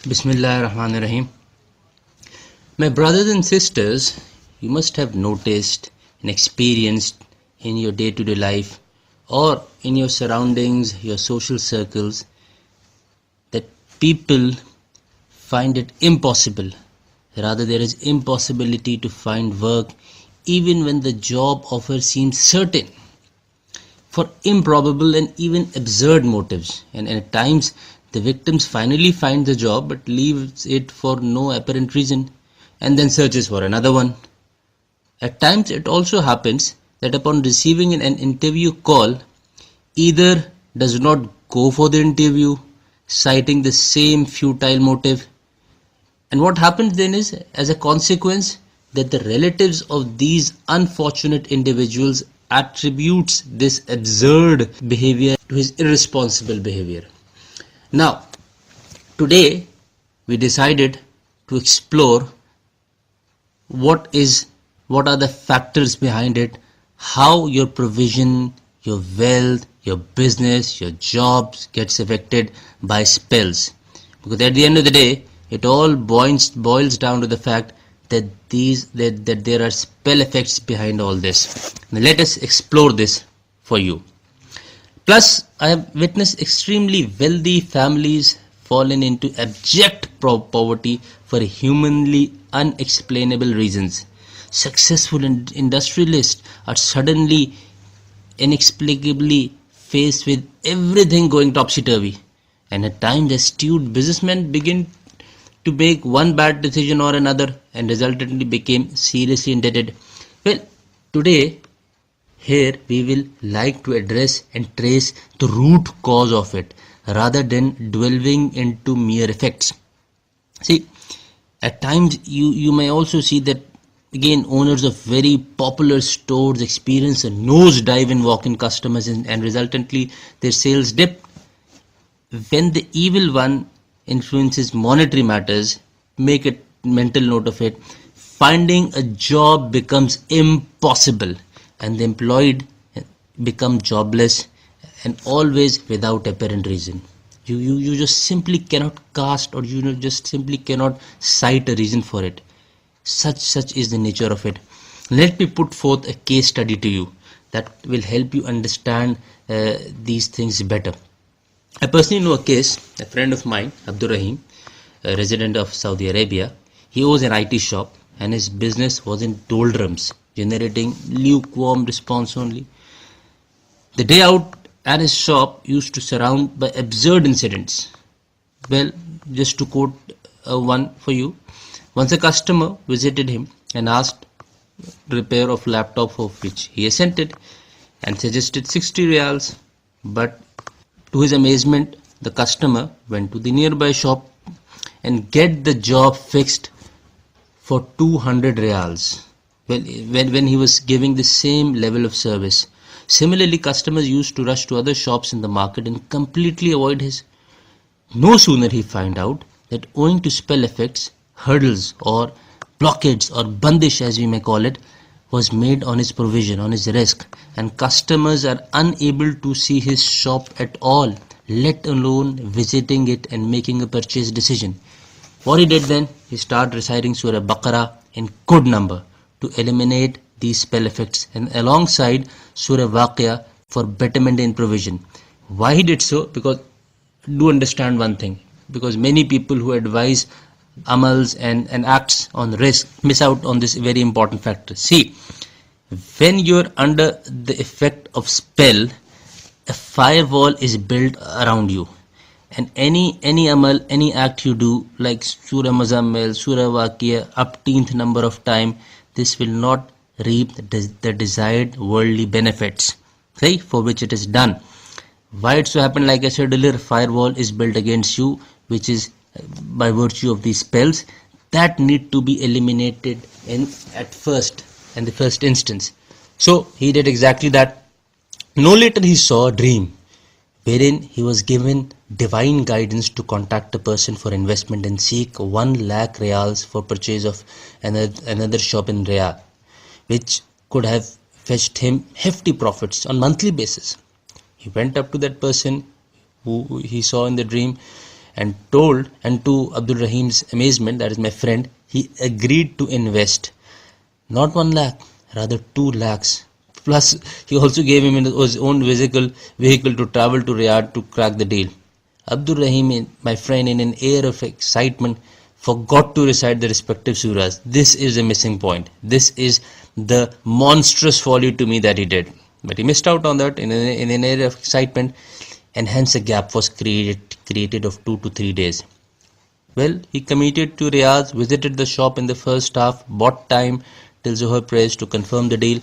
Bismillahirrahmanirrahim. My brothers and sisters, you must have noticed and experienced in your day-to-day life or in your surroundings, your social circles, that people find it impossible. Rather, there is impossibility to find work even when the job offer seems certain, for improbable and even absurd motives. And at times, the victims finally find the job but leaves it for no apparent reason and then searches for another one. At times, it also happens that upon receiving an interview call, either does not go for the interview, citing the same futile motive. And what happens then is, as a consequence, that the relatives of these unfortunate individuals attributes this absurd behavior to his irresponsible behavior. Now, today we decided to explore what are the factors behind it, how your provision, your wealth, your business, your jobs gets affected by spells. Because at the end of the day, it all boils down to the fact that there are spell effects behind all this. Now let us explore this for you. Plus, I have witnessed extremely wealthy families fallen into abject poverty for humanly unexplainable reasons. Successful industrialists are suddenly, inexplicably faced with everything going topsy-turvy. And at times, astute businessmen begin to make one bad decision or another and resultantly became seriously indebted. Well, today here we will like to address and trace the root cause of it rather than delving into mere effects. See, at times you may also see that again owners of very popular stores experience a nosedive in walk-in customers and resultantly their sales dip. When the evil one influences monetary matters, make a mental note of it, finding a job becomes impossible and the employed become jobless and always without apparent reason. You just simply cannot cast or just simply cannot cite a reason for it. Such is the nature of it. Let me put forth a case study to you that will help you understand these things better. I personally know a case, a friend of mine, Abdul Rahim, a resident of Saudi Arabia. He owns an IT shop and his business was in doldrums, generating lukewarm response only. The day out at his shop used to surround by absurd incidents. Well, just to quote one for you, once a customer visited him and asked repair of laptop, of which he assented and suggested 60 reals, but to his amazement, the customer went to the nearby shop and get the job fixed for 200 reals when he was giving the same level of service. Similarly, customers used to rush to other shops in the market and completely avoid his. No sooner he found out that owing to spell effects, hurdles or blockades or bandish as we may call it, was made on his provision, on his risk, and customers are unable to see his shop at all, let alone visiting it and making a purchase decision. What he did then, he started reciting Surah Baqarah in good number to eliminate these spell effects and alongside Surah Baqarah for betterment in provision. Why he did so? Because do understand one thing, because many people who advise amals and acts on risk miss out on this very important factor. See, when you're under the effect of spell, a firewall is built around you, and any amal, any act you do, like Surah Muzammil, Surah Waqia, upteenth number of time, this will not reap the desired worldly benefits, right, for which it is done. Why it so happened, like I said earlier, firewall is built against you, which is by virtue of these spells that need to be eliminated in the first instance. So he did exactly that. No later he saw a dream wherein he was given divine guidance to contact a person for investment and seek 1 lakh reals for purchase of another shop in Riyadh, which could have fetched him hefty profits on monthly basis. He went up to that person who he saw in the dream and told, and to Abdul Rahim's amazement, that is my friend, he agreed to invest not 1 lakh, rather 2 lakhs. Plus, he also gave him his own vehicle to travel to Riyadh to crack the deal. Abdul Rahim, my friend, in an air of excitement, forgot to recite the respective surahs. This is a missing point. This is the monstrous folly to me that he did. But he missed out on that in an air of excitement, and hence a gap was created of 2 to 3 days. Well, he committed to Riyadh, visited the shop in the first half, bought time till Zuhr prayers to confirm the deal.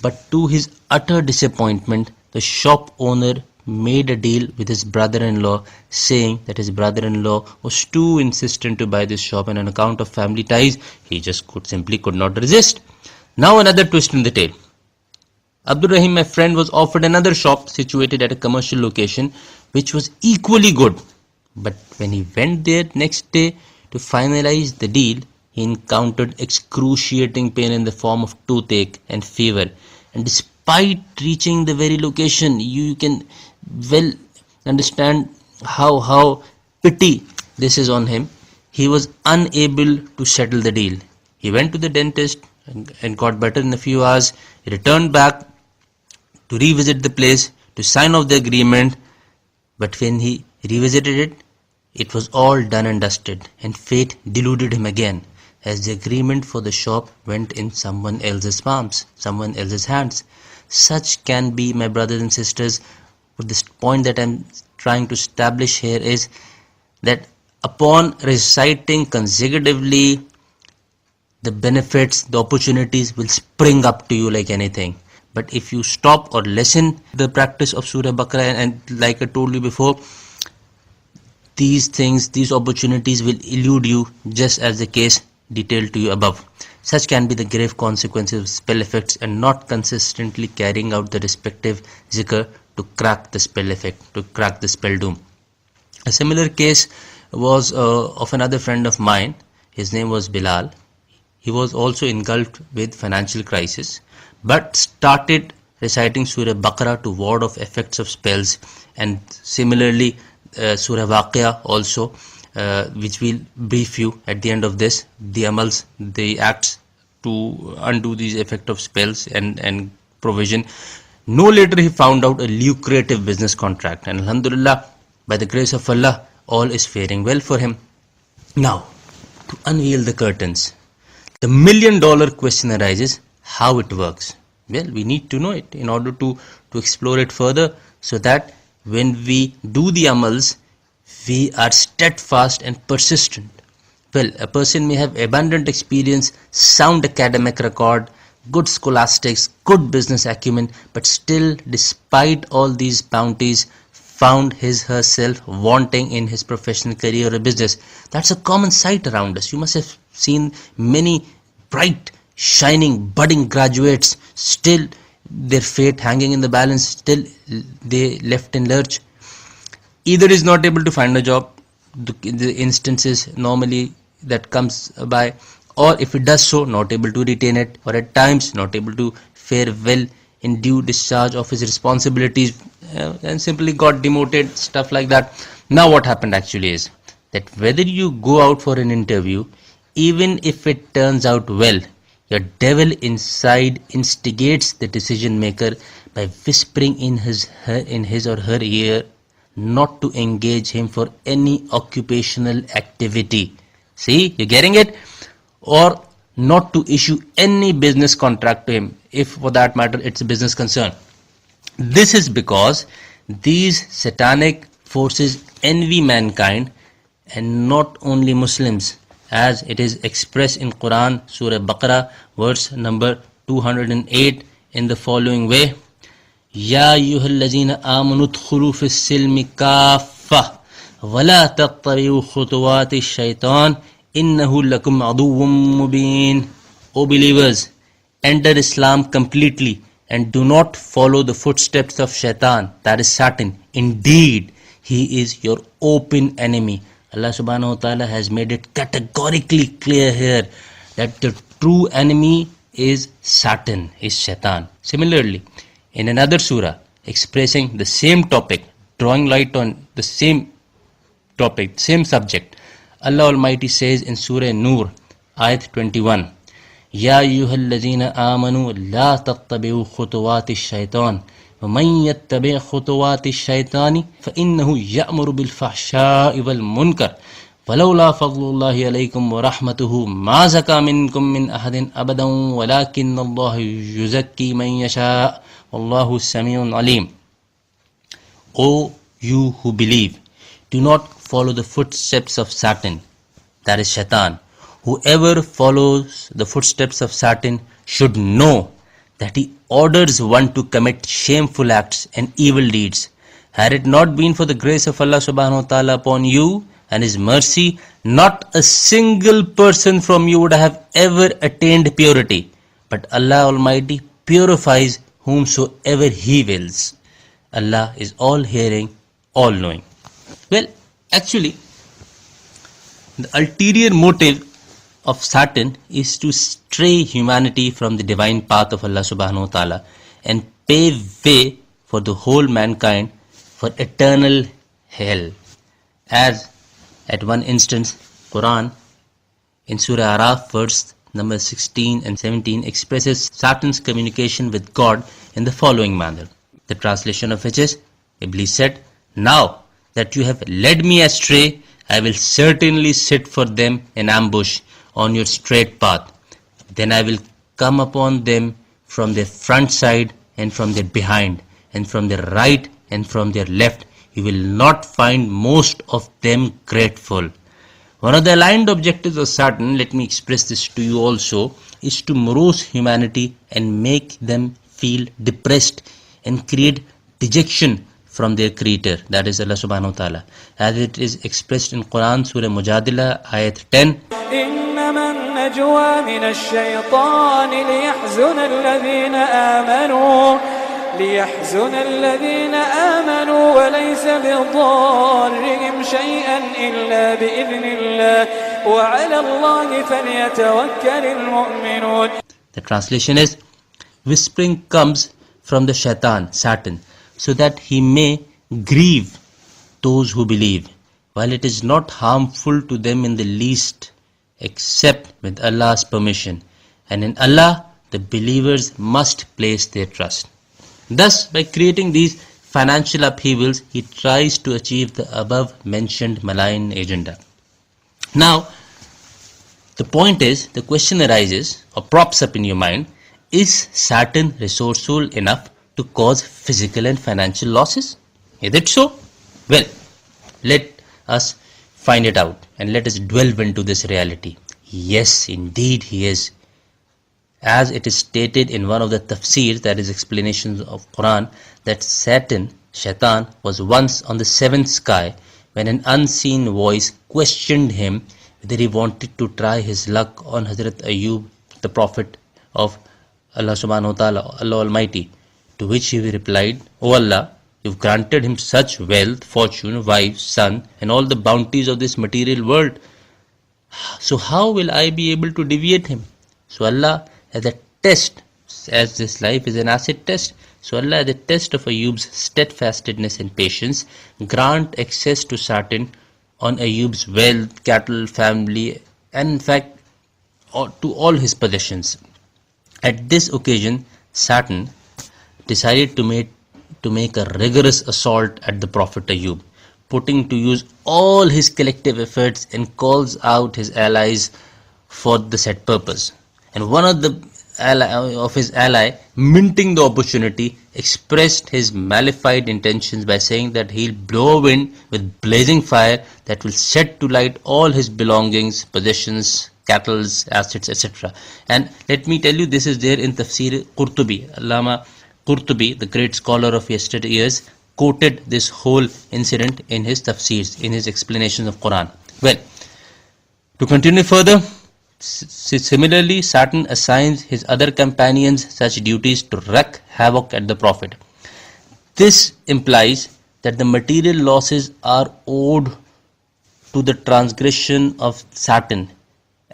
But to his utter disappointment, the shop owner made a deal with his brother-in-law, saying that his brother-in-law was too insistent to buy this shop, and on account of family ties, he just simply could not resist. Now another twist in the tale. Abdul Rahim, my friend, was offered another shop situated at a commercial location, which was equally good. But when he went there next day to finalize the deal, he encountered excruciating pain in the form of toothache and fever. And despite reaching the very location, you can well understand how pity this is on him. He was unable to settle the deal. He went to the dentist and got better in a few hours. He returned back to revisit the place to sign off the agreement. But when he revisited it, it was all done and dusted, and fate deluded him again, as the agreement for the shop went in someone else's palms, someone else's hands. Such can be, my brothers and sisters. But this point that I'm trying to establish here is that upon reciting consecutively, the benefits, the opportunities will spring up to you like anything. But if you stop or lessen the practice of Surah Baqarah, and like I told you before, these things, these opportunities will elude you, just as the case detailed to you above. Such can be the grave consequences of spell effects and not consistently carrying out the respective zikr to crack the spell effect, to crack the spell doom. A similar case was of another friend of mine. His name was Bilal. He was also engulfed with financial crisis, but started reciting Surah Baqarah to ward off effects of spells, and similarly Surah Baqarah also, which we'll brief you at the end of this, the amals, the acts to undo these effect of spells and provision. No later he found out a lucrative business contract, and alhamdulillah, by the grace of Allah, all is faring well for him. Now, to unveil the curtains, the $1 million question arises: how it works? Well, we need to know it in order to explore it further, so that when we do the amals, we are steadfast and persistent. Well, a person may have abundant experience, sound academic record, good scholastics, good business acumen, but still, despite all these bounties, found herself wanting in his professional career or business. That's a common sight around us. You must have seen many bright, shining, budding graduates, still their fate hanging in the balance, still they left in lurch. Either is not able to find a job, the instances normally that comes by, or if it does so, not able to retain it, or at times not able to fare well in due discharge of his responsibilities, and simply got demoted, stuff like that. Now what happened actually is that whether you go out for an interview, even if it turns out well, your devil inside instigates the decision maker by whispering in his or her ear not to engage him for any occupational activity. See, you're getting it? Or not to issue any business contract to him, if for that matter it's a business concern. This is because these satanic forces envy mankind, and not only Muslims, as it is expressed in Quran, Surah Baqarah, verse number 208 in the following way: Ya ayyuhallazina amanu udkhulu fis silmi kaffah wa la tattabi'u khutuwati shaytan innahu lakum aduwwum mubin. O believers, enter Islam completely and do not follow the footsteps of Shaytaan, that is Satan. Indeed, he is your open enemy. Allah subhanahu wa ta'ala has made it categorically clear here that the true enemy is Satan, is Shaitan. Similarly, in another surah expressing the same topic, drawing light on the same topic, same subject. Allah Almighty says in Surah Nur, Ayat 21, Ya ayyuhalladhina amanu la tattabi'u khutuwati shaytan وَمَنْ يَتَّبِعْ خُطُوَاتِ الشَّيْطَانِ فَإِنَّهُ يَأْمُرُ بِالْفَحْشَاءِ وَالْمُنْكَرِ وَلَوْلَا فَضْلُ اللَّهِ عَلَيْكُمْ وَرَحْمَتُهُ مَا زَكَى مِنْكُمْ مِنْ أَحَدٍ أَبَدًا وَلَكِنَّ اللَّهَ يُزَكِّي مَنْ يَشَاءُ وَاللَّهُ سَمِيعٌ عَلِيمٌ. O you who believe, do not follow the footsteps of Satan, that is Shaytaan. Whoever follows the footsteps of Satan should know that he orders one to commit shameful acts and evil deeds. Had it not been for the grace of Allah subhanahu wa ta'ala upon you and His mercy, not a single person from you would have ever attained purity. But Allah Almighty purifies whomsoever He wills. Allah is all hearing, all knowing. Well, actually, the ulterior motive of Satan is to stray humanity from the divine path of Allah subhanahu wa ta'ala and pave way for the whole mankind for eternal hell. As at one instance, Quran in Surah Araf verse number 16 and 17 expresses Satan's communication with God in the following manner. The translation of which is, Iblis said, Now that you have led me astray, I will certainly sit for them in ambush on your straight path. Then I will come upon them from their front side and from their behind, and from their right and from their left. You will not find most of them grateful. One of the aligned objectives of Satan, let me express this to you also, is to morose humanity and make them feel depressed and create dejection from their creator, that is Allah subhanahu wa ta'ala, as it is expressed in Quran, Surah Mujtaba, Ayat 10. إنما النجوى من الشيطان ليحزن الذين آمنوا وليس بضارهم شيئا إلا بإذن الله وعلى الله فليتوكل المؤمنون. The translation is, whispering comes from the Shaytaan, Satan, so that he may grieve those who believe, while it is not harmful to them in the least, except with Allah's permission. And in Allah, the believers must place their trust. Thus, by creating these financial upheavals, he tries to achieve the above mentioned malign agenda. Now, the point is, the question arises or props up in your mind, is Satan resourceful enough to cause physical and financial losses? Is it so? Well, let us find it out and let us delve into this reality. Yes, indeed he is. As it is stated in one of the tafsirs, that is explanations of Quran, that Satan, Shaytaan, was once on the seventh sky when an unseen voice questioned him whether he wanted to try his luck on Hazrat Ayub, the prophet of Allah subhanahu wa ta'ala, Allah Almighty, to which he replied, O Allah, you've granted him such wealth, fortune, wife, son, and all the bounties of this material world. So how will I be able to deviate him? So Allah, as a test, as this life is an acid test, so Allah, as a test of Ayub's steadfastness and patience, grant access to Satan on Ayub's wealth, cattle, family, and in fact to all his possessions. At this occasion, Satan decided to make a rigorous assault at the Prophet Ayub, putting to use all his collective efforts, and calls out his allies for the said purpose. And one of his ally, minting the opportunity, expressed his malified intentions by saying that he'll blow a wind with blazing fire that will set to light all his belongings, possessions, cattle, assets, etc. And let me tell you, this is there in Tafsir Qurtubi. Allama Qurtubi, the great scholar of yesteryears, quoted this whole incident in his tafsirs, in his explanations of Quran. Well, to continue further, similarly, Satan assigns his other companions such duties to wreak havoc at the Prophet. This implies that the material losses are owed to the transgression of Satan,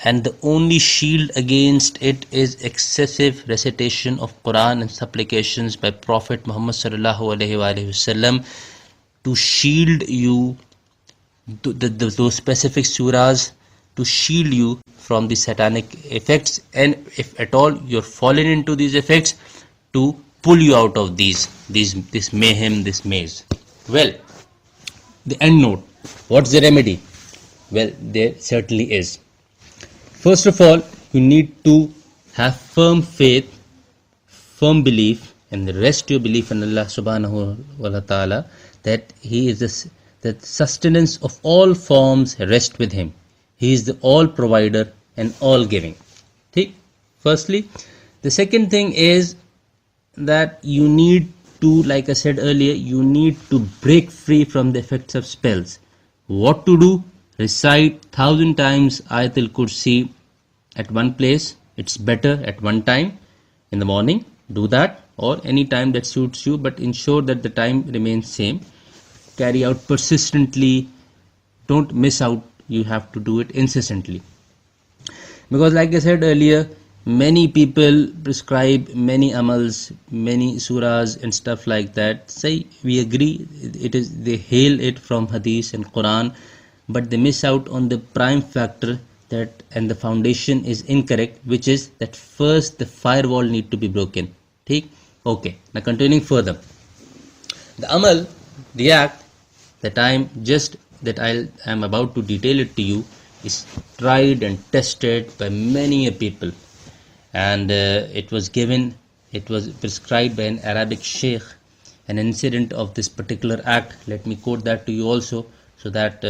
and the only shield against it is excessive recitation of Quran and supplications by Prophet Muhammad sallallahu alaihi wasallam to shield you those specific surahs to shield you from the satanic effects, and if at all you're fallen into these effects, to pull you out of this mayhem, this maze. Well, the end note. What's the remedy? Well, there certainly is. First of all, you need to have firm faith, firm belief, and rest your belief in Allah subhanahu wa ta'ala, that He is the sustenance of all forms rest with Him. He is the all provider and all giving. Okay? Firstly. The second thing is that you need to, like I said earlier, you need to break free from the effects of spells. What to do? Recite 1,000 times Ayatul Kursi at one place. It's better at one time in the morning. Do that, or any time that suits you, but ensure that the time remains same. Carry out persistently. Don't miss out. You have to do it incessantly. Because like I said earlier, many people prescribe many amals, many surahs and stuff like that. Say, we agree, they hail it from hadith and Quran, but they miss out on the prime factor, that and the foundation is incorrect, which is that first the firewall need to be broken. Okay, now continuing further. The amal, the act that I am about to detail it to you is tried and tested by many people, and it was prescribed by an Arabic Shaykh. An incident of this particular act, let me quote that to you also, so that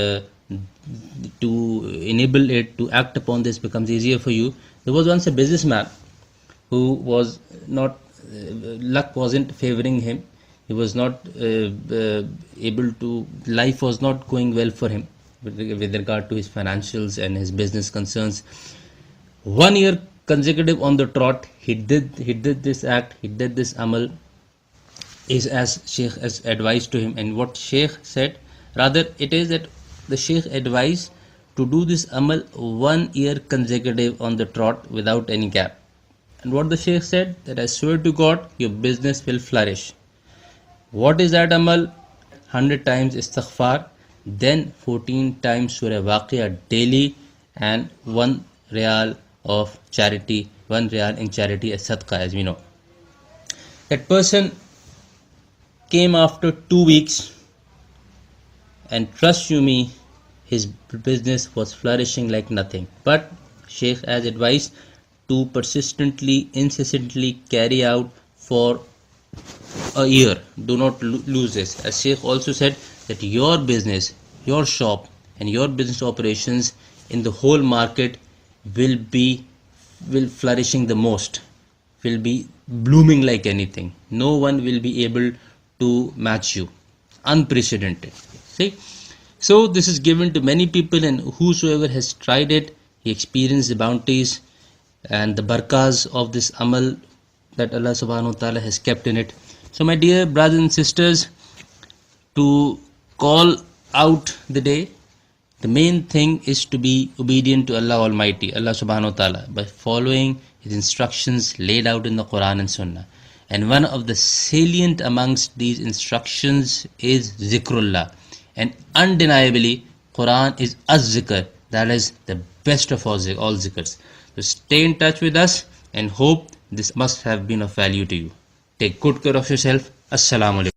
to enable it to act upon this becomes easier for you. There was once a businessman who was not, luck wasn't favoring him. He was not able to, life was not going well for him with regard to his financials and his business concerns. 1 year consecutive on the trot, he did this act, he did this amal, is as Shaykh has advised to him. And what Shaykh said, rather it is that the Shaykh advised to do this amal 1 year consecutive on the trot without any gap. And what the Shaykh said, that I swear to God, your business will flourish. What is that amal? 100 times istighfar, then 14 times Surah Baqarah daily, and 1 riyal of charity, 1 riyal in charity as sadaqah, as we know. That person came after 2 weeks, and trust you me, his business was flourishing like nothing. But Shaykh has advised to persistently, incessantly carry out for a year. Do not lose this. As Shaykh also said, that your business, your shop and your business operations in the whole market will flourishing the most, will be blooming like anything. No one will be able to match you. Unprecedented. See? So this is given to many people, and whosoever has tried it, he experienced the bounties and the barakas of this amal that Allah subhanahu wa ta'ala has kept in it. So my dear brothers and sisters, to call out the day, the main thing is to be obedient to Allah Almighty, Allah subhanahu wa ta'ala, by following His instructions laid out in the Quran and Sunnah. And one of the salient amongst these instructions is zikrullah. And undeniably, Quran is az-zikr, that is the best of all zikrs. So stay in touch with us, and hope this must have been of value to you. Take good care of yourself. Assalamu alaikum.